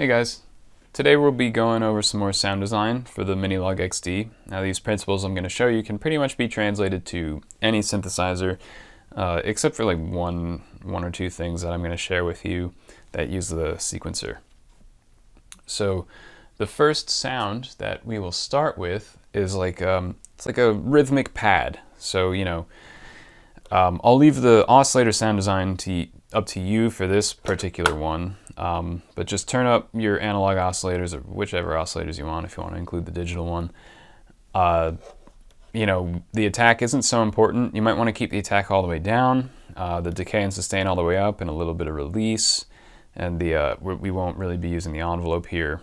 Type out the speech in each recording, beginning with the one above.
Hey guys, today we'll be going over some more sound design for the Minilogue XD. Now these principles I'm going to show you can pretty much be translated to any synthesizer, except for like one or two things that I'm going to share with you that use the sequencer. So the first sound that we will start with is like it's like a rhythmic pad. So I'll leave the oscillator sound design up to you for this particular one, but just turn up your analog oscillators or whichever oscillators you want if you want to include the digital one. The attack isn't so important. You might want to keep the attack all the way down, the decay and sustain all the way up, and a little bit of release, and we won't really be using the envelope here.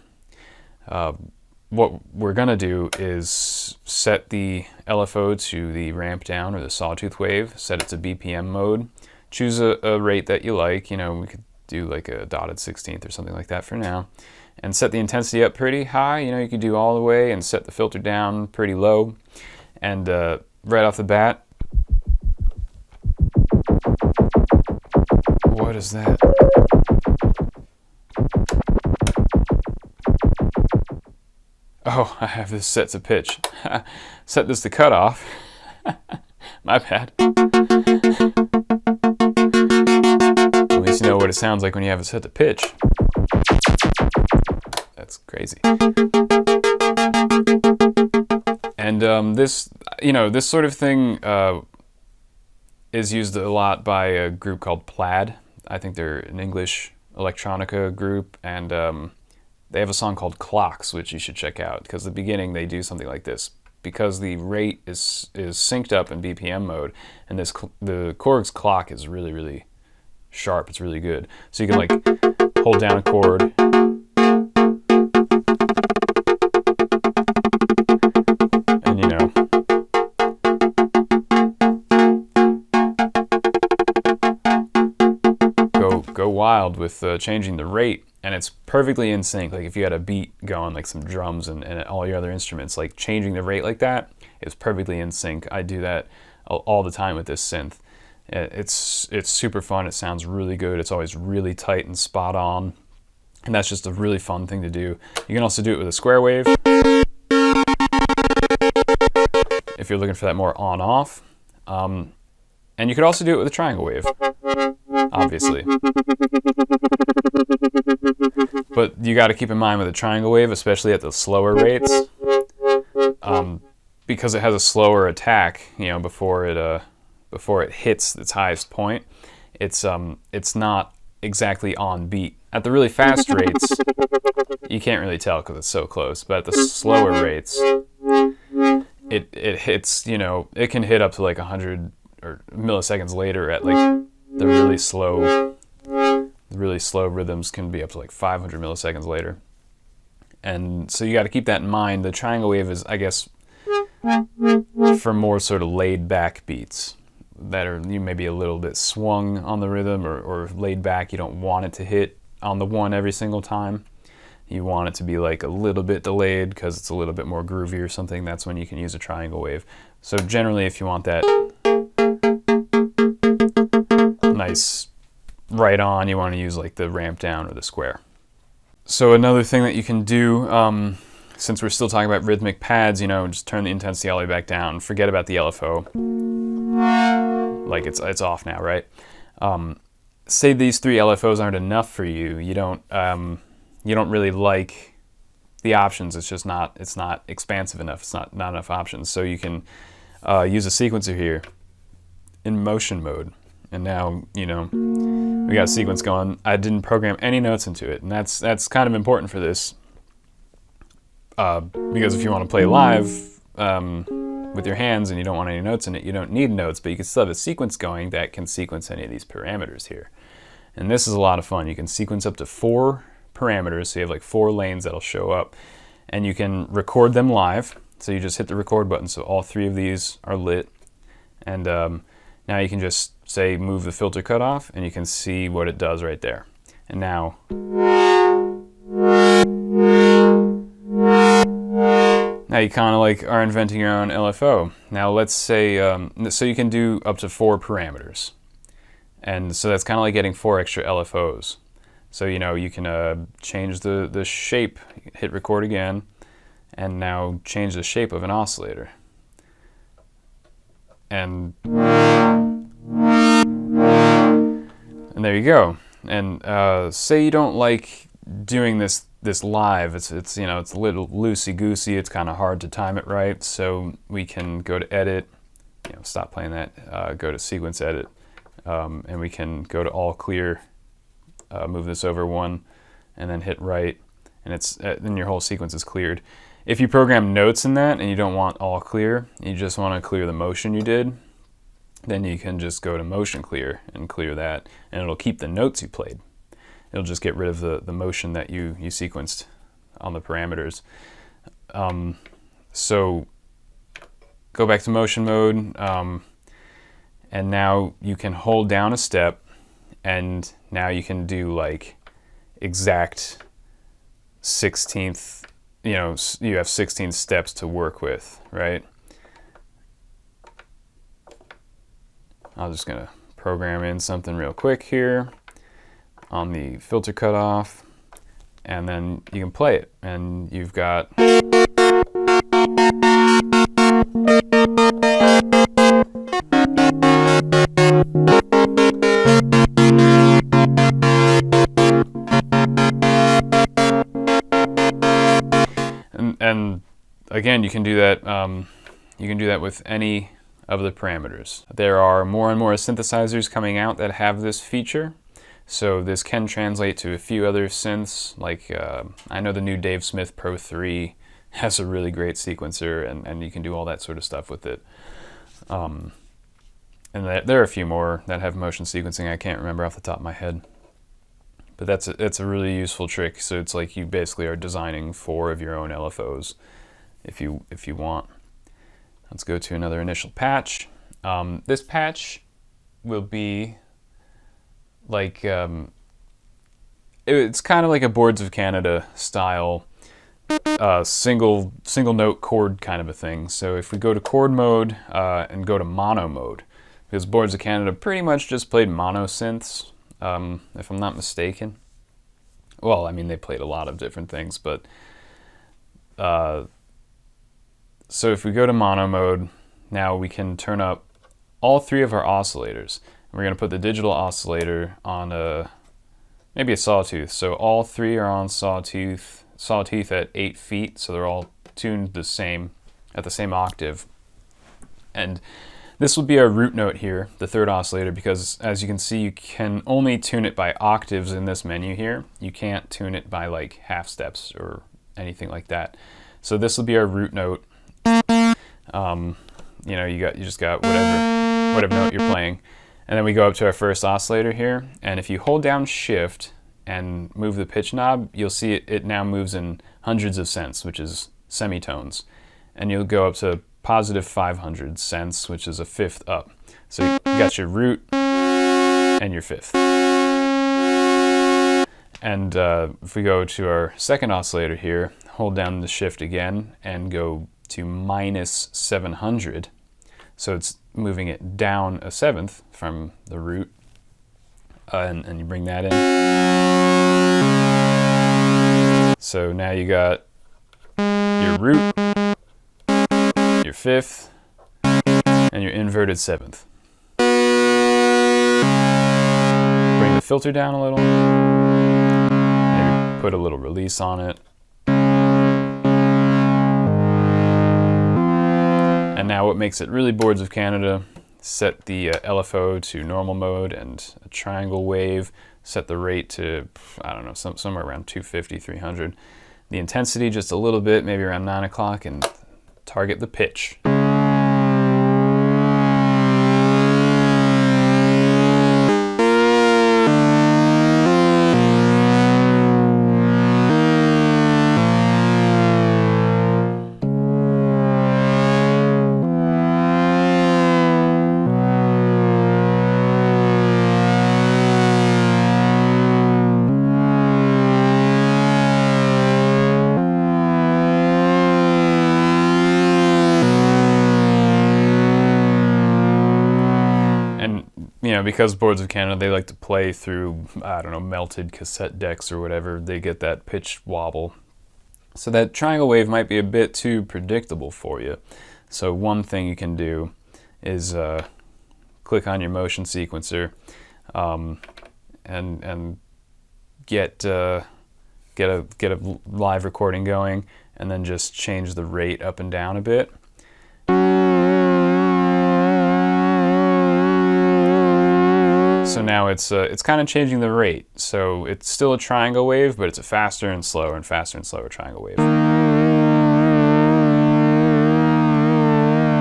What we're going to do is set the LFO to the ramp down or the sawtooth wave, set it to BPM mode, choose a rate that you like. We could do like a dotted 16th or something like that for now, and set the intensity up pretty high. You could do all the way and set the filter down pretty low. And right off the bat, what is that? Oh, I have this set to pitch. Set this to cutoff. My bad. At least you know what it sounds like when you have it set to pitch. That's crazy. And this sort of thing is used a lot by a group called Plaid. I think they're an English electronica group, and they have a song called Clocks, which you should check out, because at the beginning they do something like this. Because the rate is synced up in BPM mode, and the Korg's clock is really, really sharp. It's really good. So you can like hold down a chord, and go wild with changing the rate. And it's perfectly in sync. Like if you had a beat going, like some drums and all your other instruments, like changing the rate like that is perfectly in sync. I do that all the time with this synth. It's super fun. It sounds really good. It's always really tight and spot on. And that's just a really fun thing to do. You can also do it with a square wave if you're looking for that more on-off. And you could also do it with a triangle wave, obviously. But you got to keep in mind with a triangle wave, especially at the slower rates, because it has a slower attack. Before it hits its highest point, it's not exactly on beat. At the really fast rates, you can't really tell because it's so close. But at the slower rates, it hits. It can hit up to like 100 or milliseconds later at like the really slow. The really slow rhythms can be up to like 500 milliseconds later. And so you got to keep that in mind. The triangle wave is, I guess, for more sort of laid back beats that are you may be a little bit swung on the rhythm or laid back. You don't want it to hit on the one every single time. You want it to be like a little bit delayed because it's a little bit more groovy or something. That's when you can use a triangle wave. So generally, if you want that nice right on, you want to use like the ramp down or the square. So another thing that you can do, since we're still talking about rhythmic pads, just turn the intensity all the way back down. Forget about the LFO. Like it's off now, right? Say these 3 LFOs aren't enough for you. You don't really like the options. It's just not. It's not expansive enough. It's not enough options. So you can use a sequencer here in motion mode. And now, we got a sequence going. I didn't program any notes into it, and that's kind of important for this. Because if you want to play live with your hands and you don't want any notes in it, you don't need notes, but you can still have a sequence going that can sequence any of these parameters here. And this is a lot of fun. You can sequence up to 4 parameters, so you have like 4 lanes that'll show up, and you can record them live. So you just hit the record button, so all 3 of these are lit, and now you can just say move the filter cutoff, and you can see what it does right there. And now you kind of like are inventing your own LFO. Now let's say, so you can do up to 4 parameters. And so that's kind of like getting 4 extra LFOs. So, you know, you can change the shape, hit record again, and now change the shape of an oscillator. And there you go. And say you don't like doing this live. It's you know, it's a little loosey-goosey. It's kind of hard to time it right. So we can go to edit, you know, stop playing that, go to sequence edit, and we can go to all clear, move this over one, and then hit right, and it's then your whole sequence is cleared. If you program notes in that and you don't want all clear, you just want to clear the motion you did, then you can just go to motion clear and clear that, and it'll keep the notes you played. It'll just get rid of the motion that you sequenced on the parameters. So go back to motion mode, and now you can hold down a step, and now you can do like exact 16th, you know, you have 16 steps to work with, right? I'm just gonna program in something real quick here on the filter cutoff, and then you can play it, and you've got and again, you can do that. You can do that with any of the parameters. There are more and more synthesizers coming out that have this feature, so this can translate to a few other synths. Like I know the new Dave Smith Pro 3 has a really great sequencer, and you can do all that sort of stuff with it. And there are a few more that have motion sequencing. I can't remember off the top of my head. But it's a really useful trick. So it's like you basically are designing 4 of your own LFOs if you want. Let's go to another initial patch. This patch will be like it's kind of like a Boards of Canada style single note chord kind of a thing. So if we go to chord mode and go to mono mode, because Boards of Canada pretty much just played mono synths. If I'm not mistaken. Well, I mean, they played a lot of different things, but so if we go to mono mode, now we can turn up all 3 of our oscillators. We're going to put the digital oscillator on maybe a sawtooth. So all 3 are on sawtooth at 8 feet, so they're all tuned the same at the same octave. And this will be our root note here, the 3rd oscillator, because as you can see, you can only tune it by octaves in this menu here. You can't tune it by like half steps or anything like that. So this will be our root note. You know, you just got whatever note you're playing. And then we go up to our first oscillator here, and if you hold down Shift and move the pitch knob, you'll see it now moves in hundreds of cents, which is semitones. And you'll go up to positive 500 cents, which is a 5th up. So you got your root and your 5th. And if we go to our second oscillator here, hold down the Shift again and go to minus 700. So it's moving it down a 7th from the root, and you bring that in. So now you got your root, your 5th, and your inverted 7th. Bring the filter down a little, maybe put a little release on it. And now what makes it really Boards of Canada, set the LFO to normal mode and a triangle wave, set the rate to, I don't know, somewhere around 250, 300. The intensity just a little bit, maybe around 9 o'clock, and target the pitch. know, because Boards of Canada, they like to play through, I don't know, melted cassette decks or whatever, they get that pitch wobble. So that triangle wave might be a bit too predictable for you. So one thing you can do is click on your motion sequencer and get a live recording going, and then just change the rate up and down a bit. So now it's kind of changing the rate. So it's still a triangle wave, but it's a faster and slower triangle wave.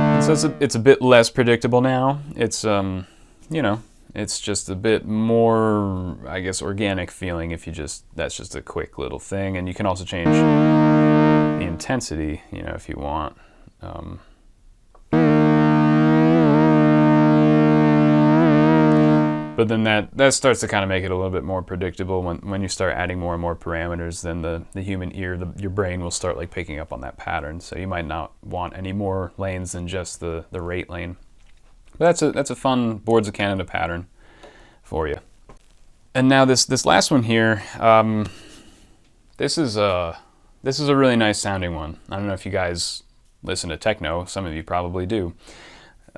And so it's a bit less predictable now. It's you know, it's just a bit more, I guess, organic feeling if you that's just a quick little thing. And you can also change the intensity, you know, if you want. But then that starts to kind of make it a little bit more predictable. When you start adding more and more parameters, then the human ear, your brain will start like picking up on that pattern. So you might not want any more lanes than just the rate lane. But that's a fun Boards of Canada pattern for you. And now this last one here, this is a really nice sounding one. I don't know if you guys listen to techno. Some of you probably do.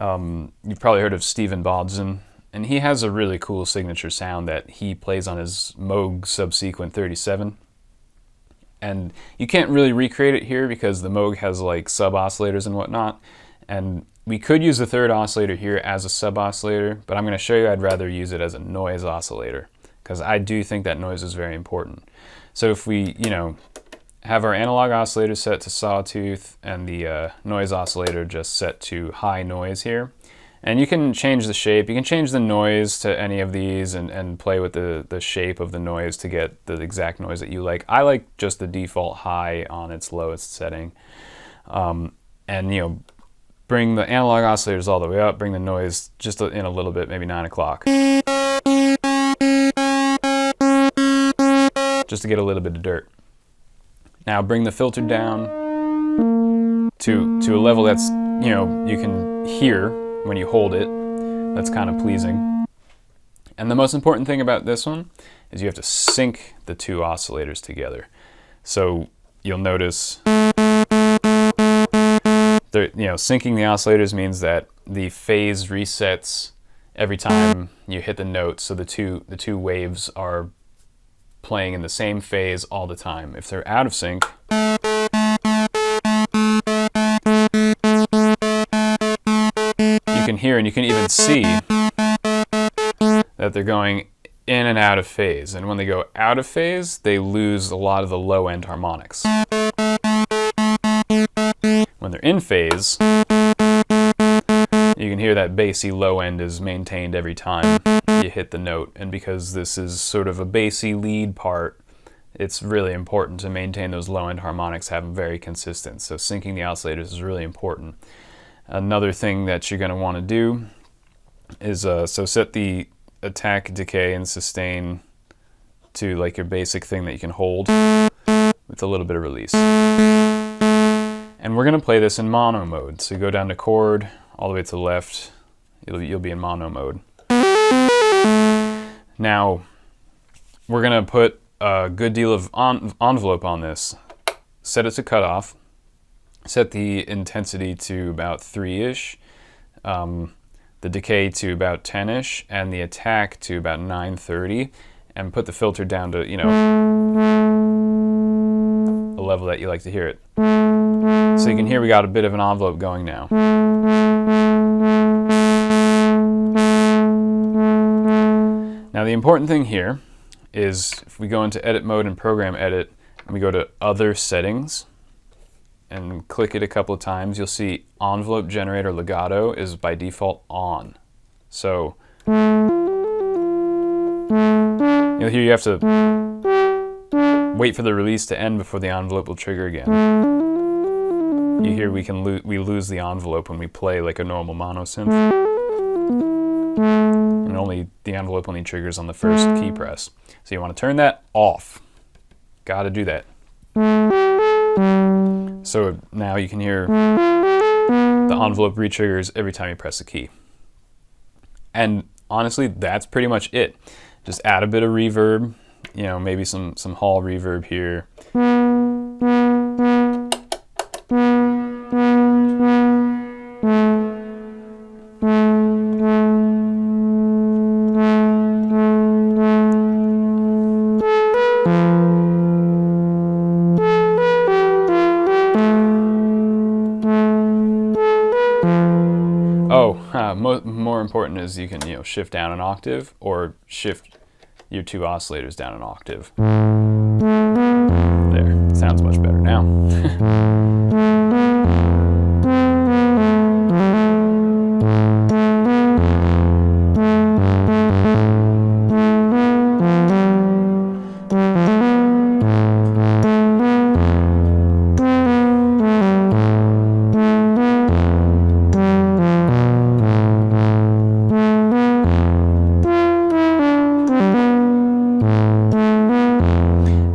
You've probably heard of Stephen Bodson. And he has a really cool signature sound that he plays on his Moog Subsequent 37. And you can't really recreate it here because the Moog has like sub-oscillators and whatnot. And we could use the third oscillator here as a sub-oscillator, but I'm going to show you I'd rather use it as a noise oscillator, because I do think that noise is very important. So if we, you know, have our analog oscillator set to sawtooth and the noise oscillator just set to high noise here, and you can change the shape, you can change the noise to any of these and play with the shape of the noise to get the exact noise that you like. I like just the default high on its lowest setting. And you know, bring the analog oscillators all the way up, bring the noise just in a little bit, maybe 9 o'clock. Just to get a little bit of dirt. Now bring the filter down to a level that's, you know, you can hear when you hold it. That's kind of pleasing. And the most important thing about this one is you have to sync the two oscillators together. So you'll notice, syncing the oscillators means that the phase resets every time you hit the note, so the two waves are playing in the same phase all the time. If they're out of sync, you can hear and you can even see that they're going in and out of phase. And when they go out of phase, they lose a lot of the low-end harmonics. When they're in phase, you can hear that bassy low end is maintained every time you hit the note. And because this is sort of a bassy lead part, it's really important to maintain those low-end harmonics, have them very consistent. So syncing the oscillators is really important. Another thing that you're going to want to do is set the attack, decay, and sustain to like your basic thing that you can hold with a little bit of release. And we're going to play this in mono mode. So you go down to chord, all the way to the left, you'll be in mono mode. Now, we're going to put a good deal of envelope on this. Set it to cutoff. Set the intensity to about 3-ish, the decay to about 10-ish, and the attack to about 930, and put the filter down to, you know, a level that you like to hear it. So you can hear we got a bit of an envelope going now. Now the important thing here is if we go into edit mode and program edit, and we go to other settings, and click it a couple of times, you'll see envelope generator legato is by default on. So you'll hear you have to wait for the release to end before the envelope will trigger again. You hear we lose the envelope when we play like a normal mono synth. And the envelope only triggers on the first key press. So you want to turn that off. Gotta do that. So now you can hear the envelope re-triggers every time you press a key. And honestly, that's pretty much it. Just add a bit of reverb, you know, maybe some hall reverb here. More important is you can, you know, shift down an octave or shift your two oscillators down an octave. There, sounds much better now.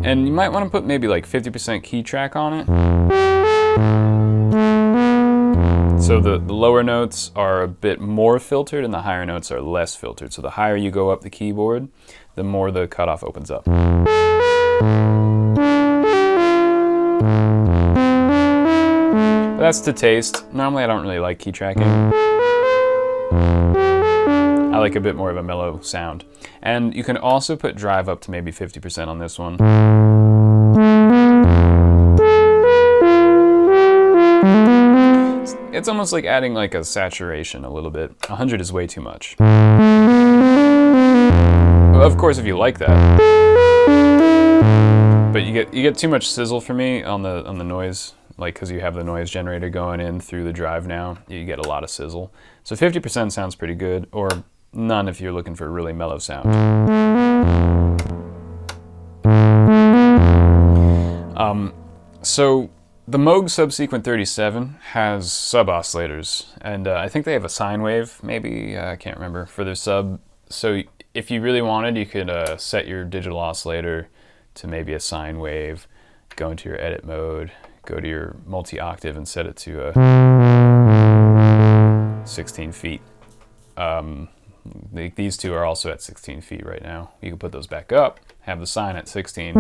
And you might want to put maybe like 50% key track on it. So the lower notes are a bit more filtered and the higher notes are less filtered. So the higher you go up the keyboard, the more the cutoff opens up. But that's to taste. Normally I don't really like key tracking. I like a bit more of a mellow sound. And you can also put drive up to maybe 50% on this one. It's almost like adding like a saturation a little bit. 100 is way too much. Of course, if you like that. But you get too much sizzle for me on the noise, like because you have the noise generator going in through the drive now. You get a lot of sizzle. So 50% sounds pretty good, or none if you're looking for a really mellow sound. So the Moog Subsequent 37 has sub-oscillators, and I think they have a sine wave, maybe, I can't remember, for their sub. So if you really wanted, you could set your digital oscillator to maybe a sine wave, go into your edit mode, go to your multi-octave and set it to 16 feet. These two are also at 16 feet right now. You can put those back up, have the sine at 16.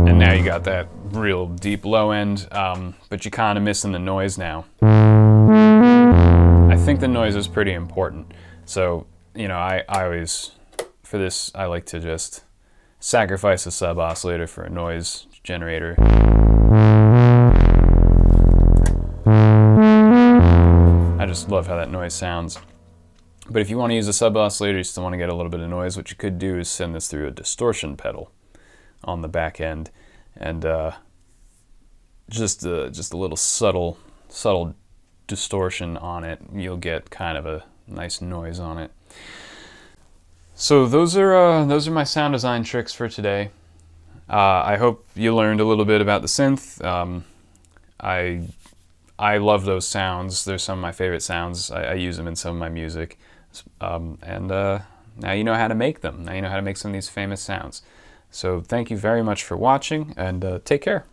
And now you got that real deep low end, but you're kind of missing the noise now. I think the noise is pretty important. So, you know, I always, for this, I like to just sacrifice a sub oscillator for a noise generator. I just love how that noise sounds. But if you want to use a sub oscillator, you still want to get a little bit of noise. What you could do is send this through a distortion pedal on the back end, and just a little subtle distortion on it. You'll get kind of a nice noise on it. So those are my sound design tricks for today. I hope you learned a little bit about the synth. I love those sounds. They're some of my favorite sounds. I use them in some of my music. And now you know how to make them. Now you know how to make some of these famous sounds. So thank you very much for watching, and take care.